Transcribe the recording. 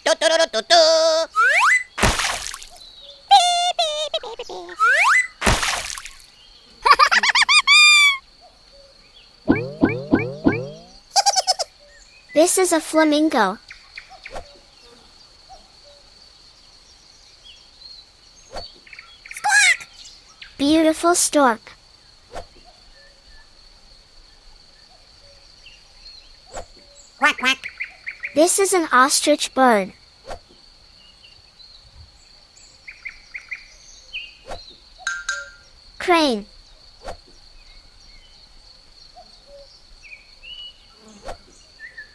뚜뚜루뚜뚜. This is a flamingo. Beautiful stork. Quack quack. This is an ostrich bird. Crane.